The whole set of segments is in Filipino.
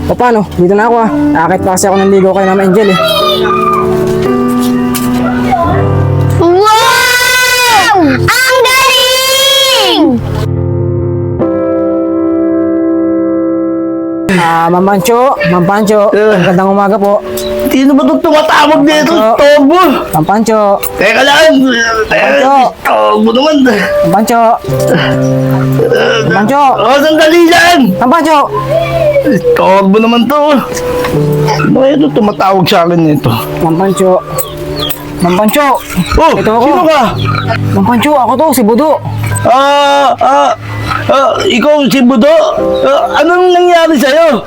O paano? Dito na ako ah. Akit pa kasi ako ng ligaw kay Mama Angel eh. Wow! Ang galing! Ma'am Pancho, magandang umaga po. Sino ba itong tumatawag dito? Tobo! Ma'am Pancho, Teka lang! Pancho. Tobo naman! Ma'am Pancho. Ma'am Pancho, Oh, sandali lang! Ma'am Pancho. Tobo naman to! Ano kaya ito tumatawag sa akin nito? Ma'am Pancho. Ma'am Pancho. Oh! Ito ako. Sino ka? Ma'am Pancho, ako to, si Budo. Ikaw si Budo? Anong nangyari sa'yo?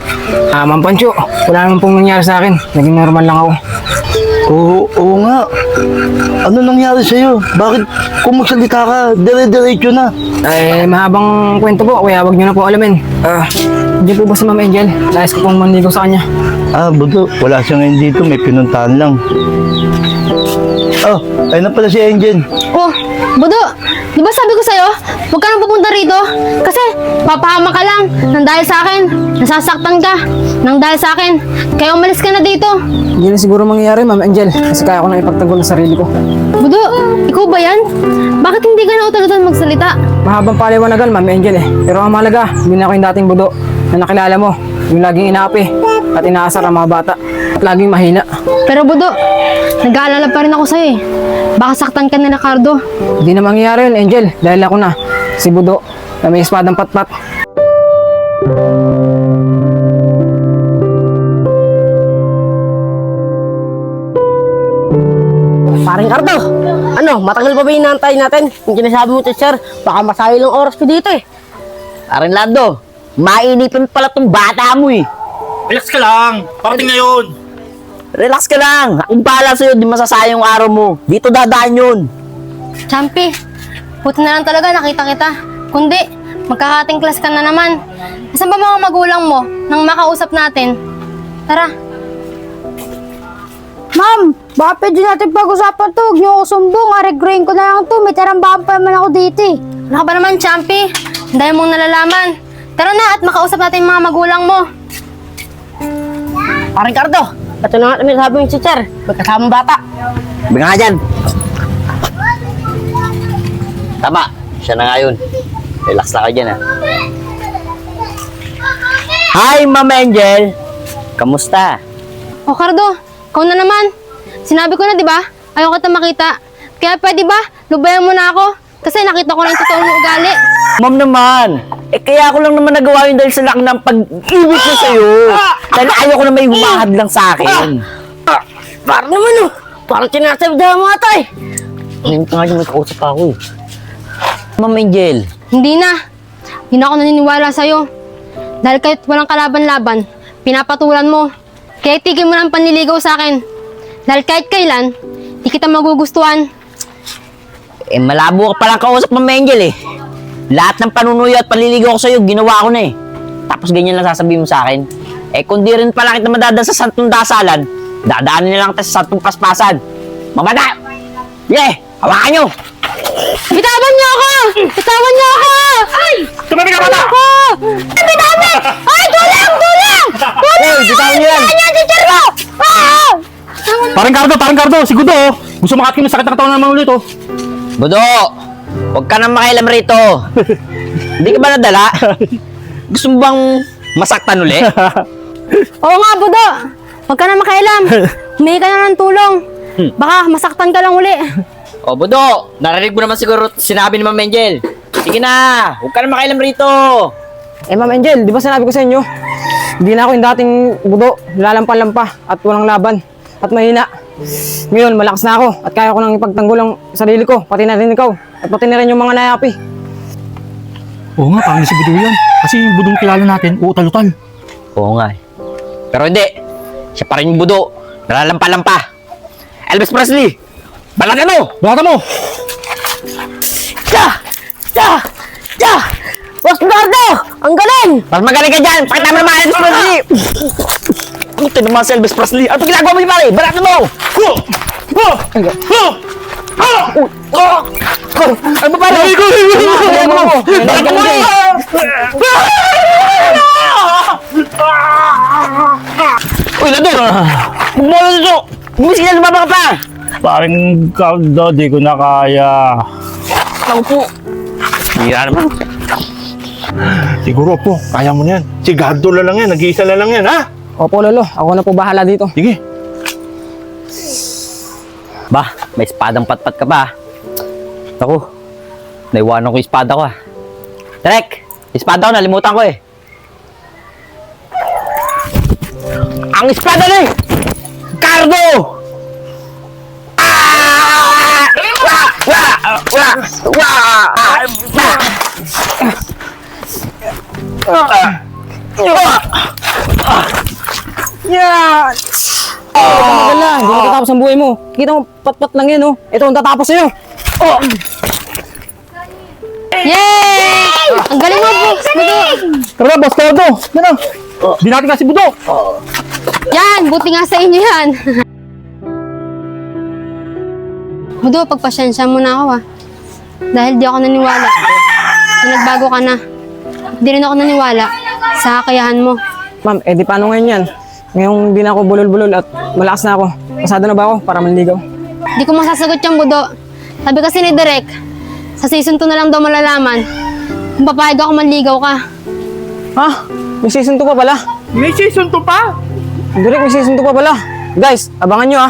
Ma'am Pancho, wala naman pong nangyari sa akin. Naging normal lang ako. Oo nga. Ano nangyari sa'yo? Bakit kung magsalita ka, dire-diretso na? Mahabang kwento po, kaya wag niyo na po alamin. Diyan po ba si Ma'am Angel? Nais ko pong manligaw sa kanya. Budo, wala siya ngayon dito. May pinuntahan lang. Ayun na pala si Angel. Oh, Budo, di ba sabi ko sa'yo, huwag ka nang pupunta rito? Kasi, papahama ka lang nang dahil sa akin. Nasasaktan ka nang dahil sa akin. Kaya umalis ka na dito. Hindi na siguro mangyayari, Ma'am Angel. Kasi kaya ko na ipagtanggol ang sarili ko. Budo, ikaw ba yan? Bakit hindi ka na utulutan magsalita? Mahabang paliwanagan, Ma'am Angel eh. Pero ang mahalaga, hindi na ako yung dating Budo na nakilala mo. Yung laging inaapi at inaasar ang mga bata. At laging mahina. Pero Budo, nag-aalala pa rin ako sa'yo eh. Baka saktan ka na Ricardo. Hindi na mangyayari yun, Angel. Dahil ako na, si Budo, na may espadang patpat. Paring Cardo, ano, matagal pa ba inaantay natin? Yung sinasabi mo, teacher, baka masayo lang oras ko dito eh. Aring Lando, mainipin pala tong bata mo eh. Relax ka lang. Parating ngayon. Relax ka lang. Akong bahala sa'yo, di masasayang araw mo. Dito dadaan yun. Champi, buti na lang talaga nakita kita. Kundi, magkakating class ka na naman. Nasaan ba mga magulang mo nang makausap natin? Tara. Ma'am, baka pwede natin pag-usapan to. Huwag niyo ako sumbong. Aregrain ko na lang to. May tarambakan pa naman ako dito eh. Ano ka ba naman, Champi? Ang dami mong nalalaman. Tara na at makausap natin yung mga magulang mo. Paring Cardo, ito na nga namin sabi yung teacher, magkasamang bata. Sabi nga dyan. Tama, siya na nga yun. Relax lang ka dyan ha. Hi, Ma'am Angel. Kamusta? O Cardo, ikaw na naman. Sinabi ko na, di ba? Ayaw kita makita. Kaya pwede ba, lubayan mo na ako? Kasi nakita ko na yung totoong ugali. Ma'am naman, kaya ako lang naman nagawa yun dahil sa laki ng pag-ibig ko sa'yo. Dahil ayaw ko na may humahad lang sa akin. Parang naman oh, parang sinasabdahan mo ata eh. Ngayon pa nga dyan, may kausap ako eh. Ma'am Angel, Hindi na. Hindi na ako naniniwala sa'yo. Dahil kahit walang kalaban-laban, pinapatulan mo. Kaya tigil mo na ang panliligaw sa akin. Dahil kahit kailan, di kita magugustuhan. malabo ka palang kausap, Ma'am Angel eh. Lahat ng panunuyo at paliligaw ko sa'yo, ginawa ko na eh. Tapos ganyan lang sasabihin mo sa akin. Kung di rin pala kita madadaan sa santong dasalan, dadaanin na lang tayo sa santong paspasan. Mamada! Hawakan nyo! Bitawan niyo ako! Bitawan niyo ako! Ay! Tumabi ka bata! Ako! Bitawan niyo! Ay! Tulang! Tulang! Tulang! bitawan niyo yan! Ay! Teacher ko! Ah! Parang Cardo, si Gudo. Gusto makakin ng sakit ng katawan naman ulit oh. Budo! Huwag ka nang makialam rito. Hindi ka ba nadala? Gusto mo bang masaktan uli? Oo nga, Budo! Huwag ka na makailam. Humingi ka na ng tulong. Baka masaktan ka lang uli. O Budo, narinig mo naman siguro sinabi ni Ma'am Angel. Sige na, huwag ka nang makialam rito. Ma'am Angel, di ba sinabi ko sa inyo? Hindi na ako yung dating Budo, lalampa-lampa at walang laban at mahina. Ngayon, malakas na ako at kaya ko nang ipagtanggol ang sarili ko, pati na rin ikaw at pati na rin yung mga nayapi. Oo nga, parang si Budo yan. Kasi yung Budong kilala natin, uutal-utal. Oo nga eh. Pero hindi, siya pa rin yung Budo, nalalampa-lampa. Elvis Presley, balatan mo! Balata mo! Boss Gordo, ang galing! Mas magaling ka dyan! Pakita mo naman Elvis Presley! Ito naman si Elvis Presley. Ano ginagawa mo yung pare? Balatan mo! Ano ba pare? Balatan mo! puso! Gumising na, lumaba ka pa! Parang kaldo, di ko na kaya. Ako po. Hira naman. Siguro po, kaya mo na yan. Sigado na lang yan, nag-iisa na lang yan, ha? Opo, Lolo. Ako na po bahala dito. Sige. Ba, may espadang patpat ka pa. Ako, naiwanan ko yung espada ko Trek, espada ko, nalimutan ko Ang espada na Cardo! Ah! Wah! Wah! Wah! Wah! Yeah! Tumagal na. Hindi matatapos ang buhay mo. Kita mo, pat-pat lang yan, oh. Ito ang tatapos sa'yo. Oh! Yay! Ang galing mo, Boss Budo. Tara, Boss Cardo. Yan na. Di natin kasi budo. Yan, buti nga sa inyo yan. Budo, pagpasyensya mo na ako Dahil di ako naniwala. Na nagbago ka na. Di rin ako naniwala sa kakayahan mo. Ma'am, di paano ngayon yan? Ngayong di na ako bulol-bulol at malakas na ako. Pasado na ba ako para manligaw? Di ko masasagot yung Budo. Sabi kasi ni Direk, sa season 2 na lang daw malalaman kung papayag ako manligaw ka. Ha? May season 2 pa pala? May season 2 pa? Direk, may season 2 pa pala. Guys, abangan nyo, ha.